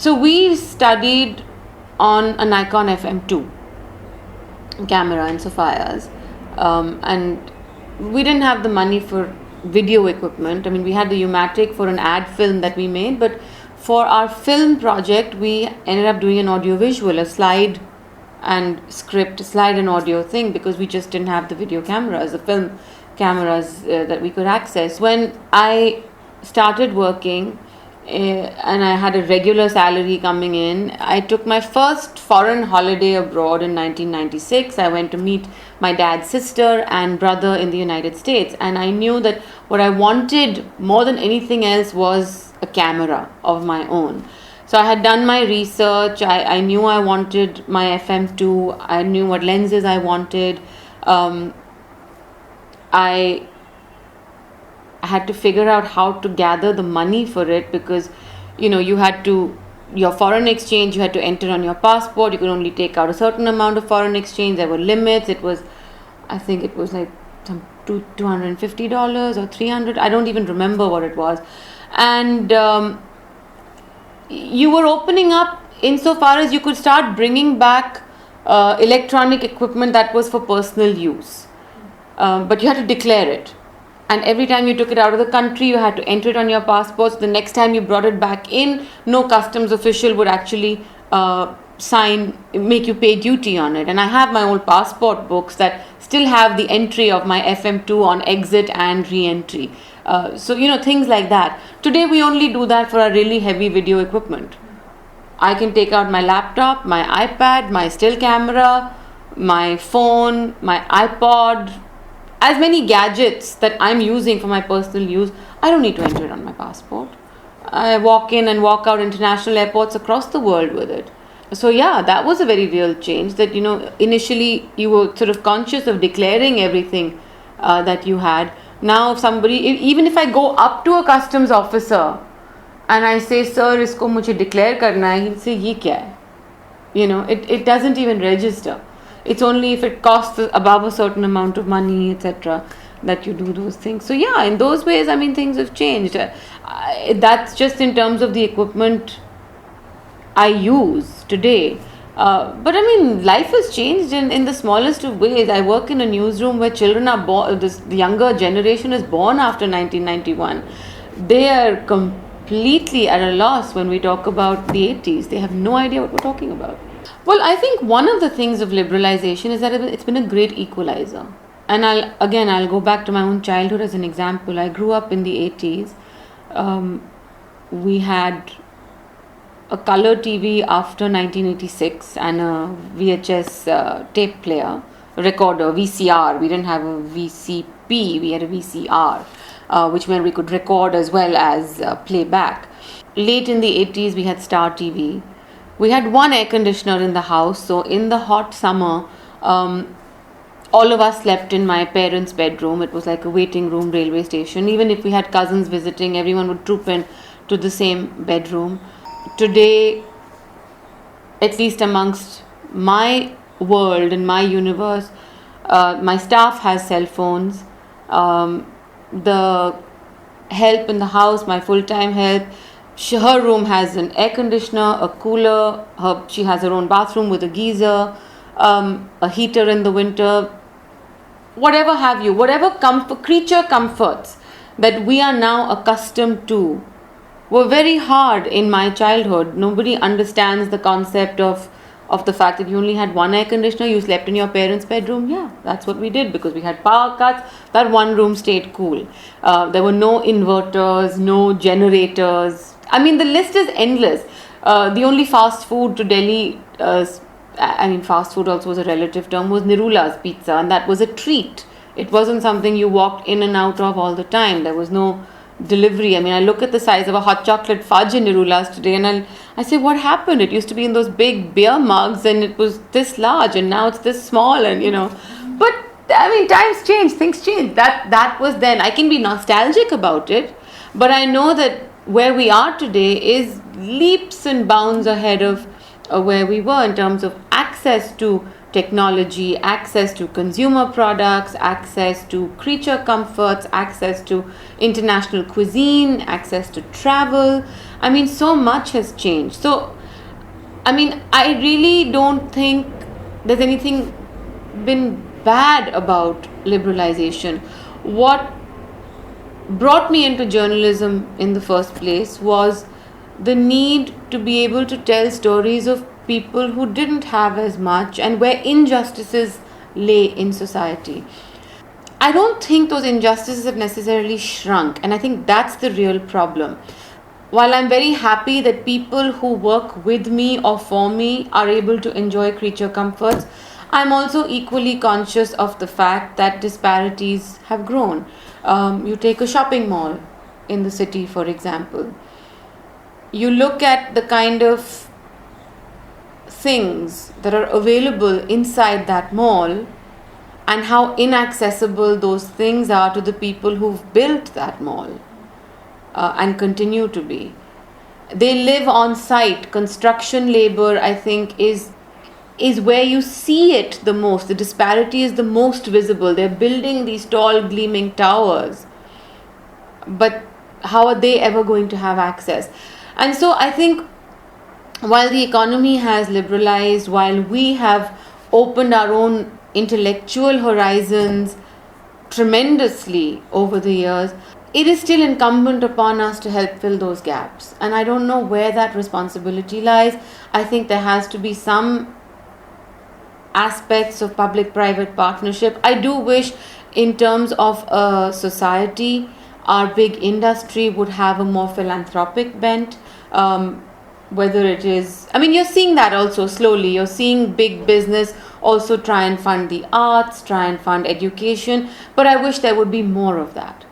So we studied on a Nikon FM2 camera in Sophia's, and we didn't have the money for video equipment. I mean, we had the U-matic for an ad film that we made, but for our film project, we ended up doing an audio-visual, a slide and script, slide and audio thing, because we just didn't have the video cameras, the film cameras that we could access. When I started working, and I had a regular salary coming in, I took my first foreign holiday abroad in 1996. I went to meet my dad's sister and brother in the United States, and I knew that what I wanted more than anything else was a camera of my own. So I had done my research. I knew I wanted my FM2. I knew what lenses I wanted. I had to figure out how to gather the money for it, because you had to, your foreign exchange, you had to enter on your passport. You could only take out a certain amount of foreign exchange. There were limits. I think it was like some $250 or $300. I don't even remember what it was. And you were opening up insofar as you could start bringing back electronic equipment that was for personal use, but you had to declare it. And every time you took it out of the country, you had to enter it on your passports. The next time you brought it back in, no customs official would actually make you pay duty on it. And I have my old passport books that still have the entry of my FM2 on exit and re-entry. So things like that. Today we only do that for our really heavy video equipment. I can take out my laptop, my iPad, my still camera, my phone, my iPod, as many gadgets that I'm using for my personal use. I don't need to enter it on my passport. I walk in and walk out international airports across the world with it. So yeah, that was a very real change, that initially you were sort of conscious of declaring everything that you had. Now somebody, even if I go up to a customs officer and I say, sir, isko mujhe declare karna hai, he'll say, ye kya hai? It doesn't even register. It's only if it costs above a certain amount of money, etc., that you do those things. So yeah, in those ways, I mean, things have changed. That's just in terms of the equipment I use today. But I mean, life has changed in the smallest of ways. I work in a newsroom where children are born, the younger generation is born after 1991. They are completely at a loss when we talk about the 80s. They have no idea what we're talking about. Well, I think one of the things of liberalization is that it's been a great equalizer. And I'll go back to my own childhood as an example. I grew up in the 80s. We had a color TV after 1986 and a VHS tape player, recorder, VCR. We didn't have a VCP, we had a VCR, which meant we could record as well as play back. Late in the 80s, we had Star TV. We had one air conditioner in the house, so in the hot summer, all of us slept in my parents' bedroom. It was like a waiting room, railway station. Even if we had cousins visiting, everyone would troop in to the same bedroom. Today, at least amongst my world and my universe, my staff has cell phones. The help in the house, my full-time help, her room has an air conditioner, a cooler, she has her own bathroom with a geyser, a heater in the winter, whatever have you, whatever creature comforts that we are now accustomed to were very hard in my childhood. Nobody understands the concept of the fact that you only had one air conditioner, you slept in your parents' bedroom. Yeah, that's what we did because we had power cuts. That one room stayed cool. There were no inverters, no generators. I mean, the list is endless. The only fast food to Delhi, fast food also was a relative term, was Nirula's pizza, and that was a treat. It wasn't something you walked in and out of all the time. There was no delivery. I mean, I look at the size of a hot chocolate fudge in Nirula's today and I say, what happened? It used to be in those big beer mugs and it was this large and now it's this small and, But, I mean, times change, things change. That was then. I can be nostalgic about it, but I know that where we are today is leaps and bounds ahead of where we were in terms of access to technology, access to consumer products, access to creature comforts, access to international cuisine, access to travel. I mean, so much has changed. So, I mean, I really don't think there's anything been bad about liberalization. What brought me into journalism in the first place was the need to be able to tell stories of people who didn't have as much and where injustices lay in society. I don't think those injustices have necessarily shrunk, and I think that's the real problem. While I'm very happy that people who work with me or for me are able to enjoy creature comforts, I'm also equally conscious of the fact that disparities have grown. You take a shopping mall in the city, for example. You look at the kind of things that are available inside that mall and how inaccessible those things are to the people who've built that mall and continue to be. They live on site. Construction labor, I think, is where you see it the most. The disparity is the most visible. They're building these tall, gleaming towers, but how are they ever going to have access? And so I think while the economy has liberalized, while we have opened our own intellectual horizons tremendously over the years, it is still incumbent upon us to help fill those gaps. And I don't know where that responsibility lies. I think there has to be some aspects of public-private partnership. I do wish, in terms of a society, our big industry would have a more philanthropic bent. Whether it is, I mean, you're seeing that also slowly. You're seeing big business also try and fund the arts, try and fund education. But I wish there would be more of that.